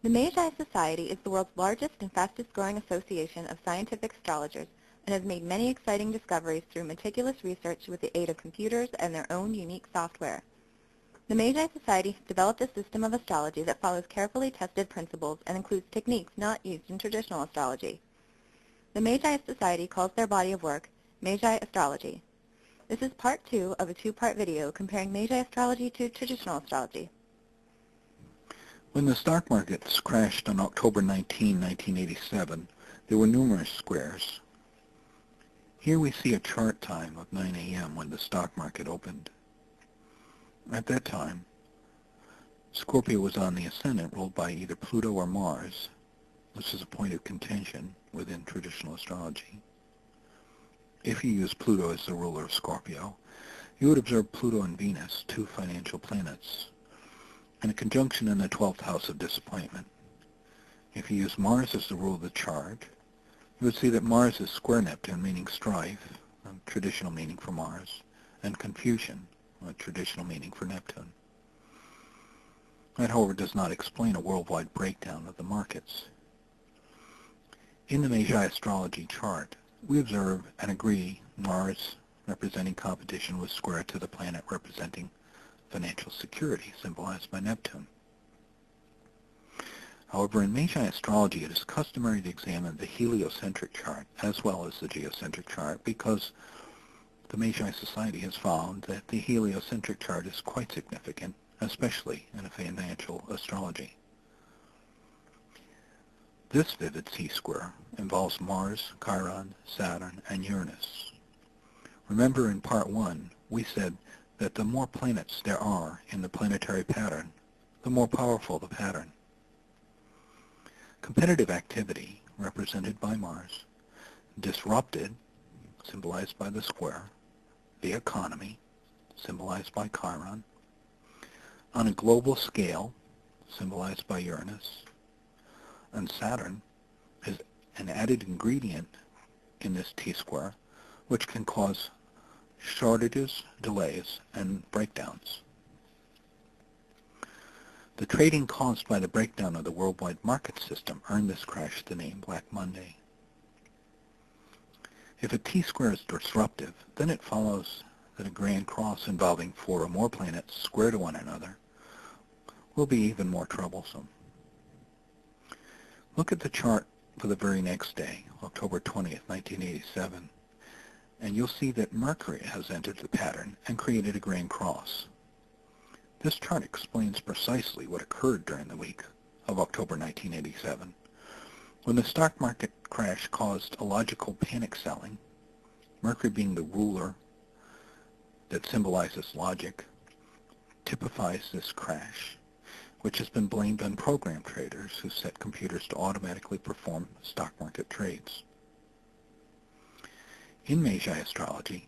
The Magi Society is the world's largest and fastest-growing association of scientific astrologers and has made many exciting discoveries through meticulous research with the aid of computers and their own unique software. The Magi Society has developed a system of astrology that follows carefully tested principles and includes techniques not used in traditional astrology. The Magi Society calls their body of work Magi Astrology. This is part 2 of a 2-part video comparing Magi Astrology to traditional astrology. When the stock markets crashed on October 19, 1987, there were numerous squares. Here we see a chart time of 9 a.m. when the stock market opened. At that time, Scorpio was on the ascendant, ruled by either Pluto or Mars. This is a point of contention within traditional astrology. If you use Pluto as the ruler of Scorpio, you would observe Pluto and Venus, 2 financial planets, and a conjunction in the 12th house of disappointment. If you use Mars as the ruler of the chart, you would see that Mars is square Neptune, meaning strife, a traditional meaning for Mars, and confusion, a traditional meaning for Neptune. That, however, does not explain a worldwide breakdown of the markets. In the Magi Astrology chart, we observe and agree Mars, representing competition, was square to the planet representing financial security, symbolized by Neptune. However, in Magi Astrology, it is customary to examine the heliocentric chart as well as the geocentric chart because the Magi Society has found that the heliocentric chart is quite significant, especially in a financial astrology. This vivid T-square involves Mars, Chiron, Saturn, and Uranus. Remember in part 1, we said that the more planets there are in the planetary pattern, the more powerful the pattern. Competitive activity, represented by Mars, disrupted, symbolized by the square, the economy, symbolized by Chiron, on a global scale, symbolized by Uranus, and Saturn is an added ingredient in this T-square, which can cause shortages, delays, and breakdowns. The trading caused by the breakdown of the worldwide market system earned this crash the name Black Monday. If a T-square is disruptive, then it follows that a grand cross involving 4 or more planets square to one another will be even more troublesome. Look at the chart for the very next day, October 20th, 1987, and you'll see that Mercury has entered the pattern and created a grand cross. This chart explains precisely what occurred during the week of October 1987, when the stock market crash caused illogical panic selling, Mercury being the ruler that symbolizes logic, typifies this crash, which has been blamed on program traders who set computers to automatically perform stock market trades. In Magi Astrology,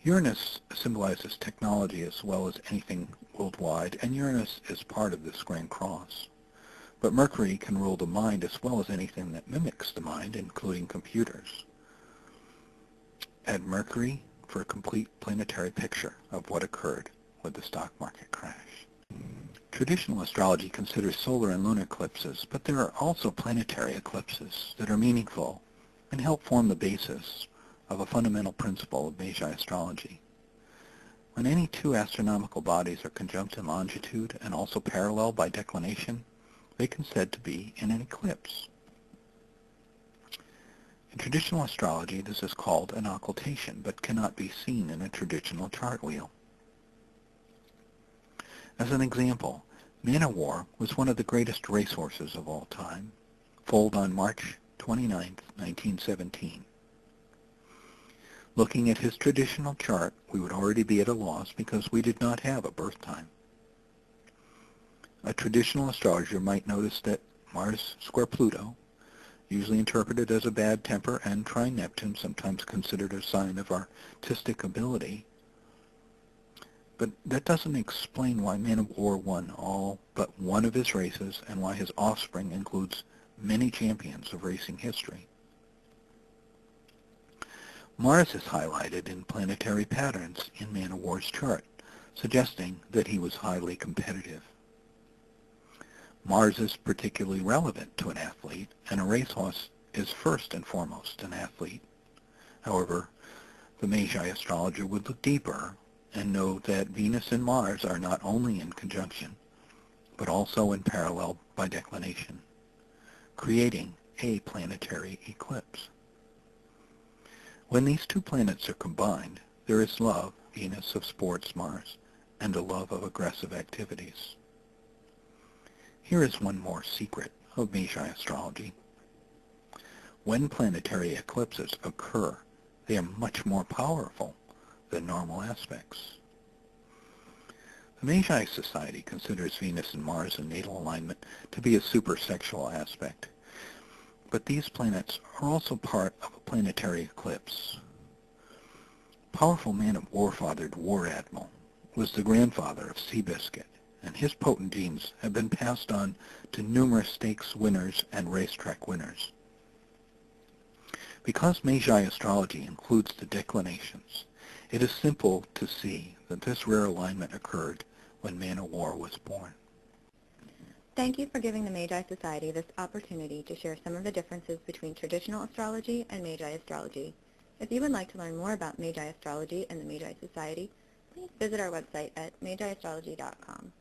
Uranus symbolizes technology as well as anything worldwide, and Uranus is part of this grand cross. But Mercury can rule the mind as well as anything that mimics the mind, including computers. Add Mercury for a complete planetary picture of what occurred with the stock market crash. Traditional astrology considers solar and lunar eclipses, but there are also planetary eclipses that are meaningful and help form the basis of a fundamental principle of Magi Astrology. When any 2 astronomical bodies are conjunct in longitude and also parallel by declination, they can be said to be in an eclipse. In traditional astrology, this is called an occultation, but cannot be seen in a traditional chart wheel. As an example, Man o' War was one of the greatest racehorses of all time, foaled on March 29, 1917. Looking at his traditional chart, we would already be at a loss because we did not have a birth time. A traditional astrologer might notice that Mars square Pluto, usually interpreted as a bad temper, and trine Neptune, sometimes considered a sign of artistic ability. But that doesn't explain why Man of War won all but one of his races and why his offspring includes many champions of racing history. Mars is highlighted in planetary patterns in Man o' War's chart, suggesting that he was highly competitive. Mars is particularly relevant to an athlete, and a racehorse is first and foremost an athlete. However, the Magi astrologer would look deeper and know that Venus and Mars are not only in conjunction, but also in parallel by declination, creating a planetary eclipse. When these two planets are combined, there is love, Venus of sports, Mars, and a love of aggressive activities. Here is one more secret of Magi astrology. When planetary eclipses occur, they are much more powerful than normal aspects. The Magi Society considers Venus and Mars in natal alignment to be a supersexual aspect, but these planets are also part of a planetary eclipse. Powerful man of war fathered War Admiral was the grandfather of Seabiscuit, and his potent genes have been passed on to numerous stakes winners and racetrack winners. Because Magi astrology includes the declinations, it is simple to see that this rare alignment occurred when Man of War was born. Thank you for giving the Magi Society this opportunity to share some of the differences between traditional astrology and Magi astrology. If you would like to learn more about Magi astrology and the Magi Society, please visit our website at magiastrology.com.